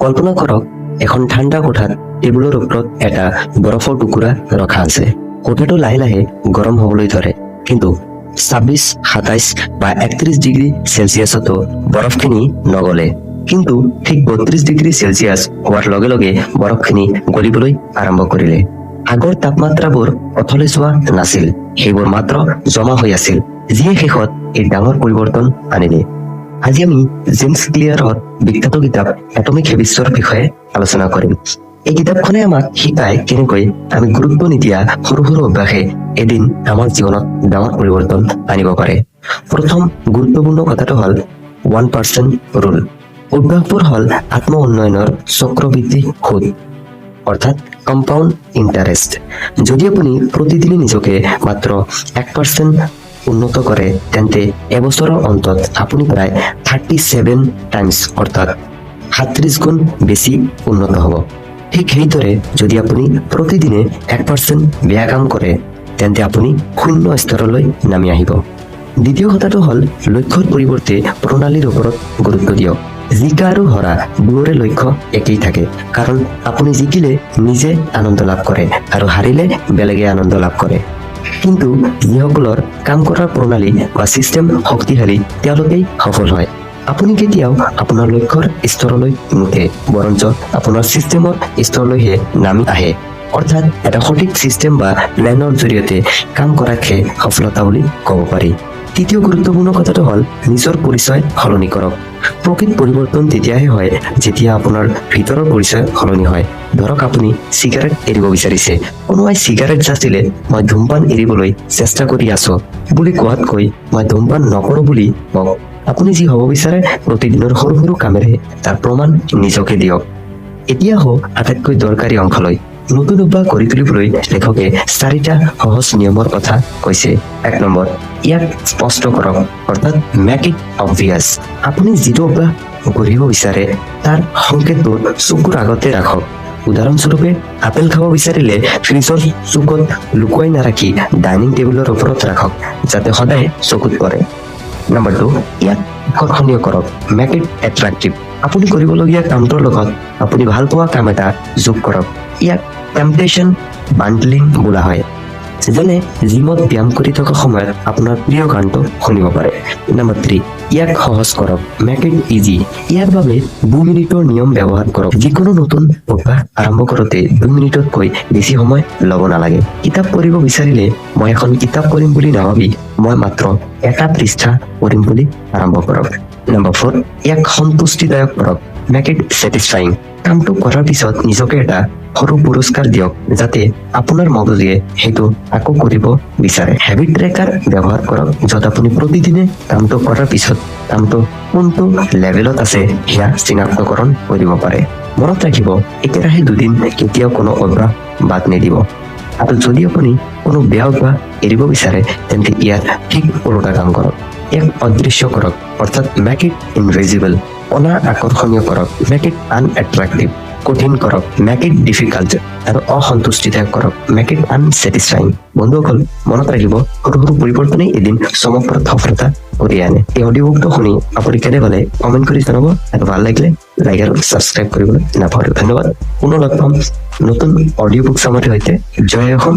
কল্পনা কৰক এখন ঠাণ্ডা কোঠাত টেবুলৰ ওপৰত এটা বৰফৰ টুকুৰা ৰখা আছে। কোঠাটো লাহে লাহে গৰম হ'বলৈ ধৰে, কিন্তু 26, 27 বা 31 ডিগ্ৰী চেলচিয়াছতো বৰফখিনি নগলে। কিন্তু ঠিক 32 ডিগ্ৰী চেলচিয়াছ হোৱাৰ লগে লগে বৰফখিনি গলিবলৈ আৰম্ভ কৰিলে। আগৰ তাপমাত্ৰাবোৰ অথলে যোৱা নাছিল, সেইবোৰ মাত্ৰ জমা হৈ আছিল, যিয়ে শেষত এই ডাঙৰ পৰিৱৰ্তন আনিলে। আজি আমি জেমছ ক্লিয়াৰৰ বিখ্যাত কিতাপ এটমিক হেবিটছৰ বিষয়ে আলোচনা কৰিম। এই কিতাপখনে আমাক শিকায় কেনেকৈ আমি গুৰুত্ব নিদিয়া সৰু সৰু অভ্যাসে এদিন আমাৰ জীৱনত ডাঙৰ পৰিৱৰ্তন আনিব পাৰে। প্ৰথম গুৰুত্বপূৰ্ণ কথাটো হ'ল 1% ৰুল। অভ্যাসবোৰ হ'ল আত্ম উন্নয়নৰ চক্ৰবৃদ্ধি সুদ, অৰ্থাৎ কম্পাউণ্ড ইণ্টাৰেষ্ট। যদি আপুনি প্ৰতিদিনে নিজকে মাত্ৰ 1% উন্নত কৰে, তেন্তে এবছৰৰ অন্তত আপুনি প্ৰায় 37 টাইমছ অৰ্থাৎ 37 গুণ বেছি উন্নত হ'ব। ঠিক সেইদৰে যদি আপুনি প্ৰতিদিনে 1% বেয়া কাম কৰে, তেন্তে আপুনি 0 স্তৰলৈ নামি আহিব। দ্বিতীয় কথাটো হ'ল লক্ষ্যৰ পৰিৱৰ্তে প্ৰণালীৰ ওপৰত গুৰুত্ব দিয়ক। জিকা আৰু হৰা দুয়োৰে লক্ষ্য একেই থাকে, কাৰণ আপুনি জিকিলে নিজে আনন্দ লাভ কৰে আৰু হাৰিলে বেলেগে আনন্দ লাভ কৰে। কিন্তু যিসকলৰ কাম কৰাৰ প্ৰণালী বা ছিষ্টেম শক্তিশালী, তেওঁলোকেই সফল হয়। আপুনি কেতিয়াও আপোনাৰ লক্ষ্যৰ স্তৰলৈ নুঠে, বৰঞ্চ আপোনাৰ ছিষ্টেমৰ স্তৰলৈহে নামি আহে। অৰ্থাৎ এটা সঠিক ছিষ্টেম বা প্লেনৰ জৰিয়তে কাম কৰাকহে সফলতা বুলি ক'ব পাৰি। তৃতীয় গুৰুত্বপূৰ্ণ কথাটো হ'ল নিজৰ পৰিচয় সলনি কৰক। প্ৰকৃত পৰিৱৰ্তন তেতিয়াহে হয় যেতিয়া আপোনাৰ ভিতৰৰ পৰিচয় সলনি হয়। ধৰক আপুনি চিগাৰেট এৰিব বিচাৰিছে। কোনোবাই চিগাৰেট যাচিলে মই ধূমপান এৰিবলৈ চেষ্টা কৰি আছো বুলি কোৱাতকৈ মই ধূমপান নকৰো বুলি কওক। আপুনি যি হ'ব বিচাৰে প্ৰতিদিনৰ সৰু সৰু কামেৰে তাৰ প্ৰমাণ নিজকে দিয়ক। এতিয়া হওক আটাইতকৈ দৰকাৰী অংশলৈ। নতুন অভ্যাস গঢ়ি তুলিবলৈ লেখকে 4টা সহজ নিয়মৰ কথা কৈছে। 1 নম্বৰ, ইয়াক স্পষ্ট কৰক, অৰ্থাৎ মেক ইট অবভিয়াছ। আপুনি যিটো অভ্যাস গঢ়িব বিচাৰে তাৰ সংকেতবোৰ চকুৰ আগতে ৰাখক। উদাহৰণস্বৰূপে, আপেল খাব বিচাৰিলে ফ্ৰিজৰ চুকত লুকুৱাই নাৰাখি ডাইনিং টেবুলৰ ওপৰত ৰাখক, যাতে সদায় চকুত পৰে। নম্বৰ 2, ইয়াক আকৰ্ষণীয় কৰক, মেক ইট এট্ৰেক্টিভ। আপুনি কৰিবলগীয়া কামটোৰ লগত আপুনি ভাল পোৱা কাম এটা যোগ কৰক। ইয়াক টেম্পটেশ্যন বাণ্ডলিং বোলা হয়। যেনে জিমত ব্যায়াম কৰি থকা সময়ত আপোনাৰ প্ৰিয় গানটো শুনিব পাৰে। নম্বৰ 3, ইয়াক সহজ কৰক, মেক ইট ইজি। ইয়াৰ বাবে 2 মিনিটৰ নিয়ম ব্যৱহাৰ কৰক। যিকোনো নতুন অভ্যাস আৰম্ভ কৰোঁতে 2 মিনিটতকৈ বেছি সময় ল'ব নালাগে। কিতাপ পঢ়িব বিচাৰিলে মই এখন কিতাপ পঢ়িম বুলি নাভাবি মই মাত্ৰ 1টা পৃষ্ঠা পঢ়িম বুলি আৰম্ভ কৰক। নম্বৰ 4, ইয়াক সন্তুষ্টিদায়ক কৰক, মেক ইট ছেটিছফাইং। কামটো কৰাৰ পিছত নিজকে এটা সৰু পুৰস্কাৰ দিয়ক, যাতে আপোনাৰ মগজুৱে সেইটো আকৌ কৰিব বিচাৰে। হেবিট ট্ৰেকাৰ ব্যৱহাৰ কৰক, য'ত আপুনি প্ৰতিদিনে কামটো কৰাৰ পিছত কামটো কোনটো লেভেলত আছে সেয়া চিনাক্তকৰণ কৰিব পাৰে। মনত ৰাখিব, একেৰাহে 2 দিন কেতিয়াও কোনো অভ্যাস বাদ নিদিব। আৰু যদি আপুনি কোনো বেয়া অভ্যাস এৰিব বিচাৰে, তেন্তে ইয়াৰ ঠিক ওলোটা কাম কৰক। ইয়াক অদৃশ্য কৰক, অৰ্থাৎ মেক ইট ইনভিজিবল। অনা আকৰ্ষণীয় কৰক, মেক ইট আনএট্ৰেক্টিভ। কঠিন কৰক, মেক ইট ডিফিকাল্ট। আৰু অসন্তুষ্টিদায়ক কৰক, মেক ইট আনছেটিছফাইং। বন্ধুসকল, মনত ৰাখিব, সৰু সৰু পৰিৱৰ্তনেই এদিন চমকপ্ৰদ সফলতা কঢ়িয়াই আনে। এই অডিঅ' বুকটো শুনি আপুনি কেনে পালে কমেণ্ট কৰি জনাব, আৰু ভাল লাগিলে লাইক আৰু ছাবস্ক্ৰাইব কৰিবলৈ নাপাহৰিব। ধন্যবাদ। পুনৰ লগ পাম নতুন অডিঅ' বুক চামৰিৰ সৈতে। জয় অসম।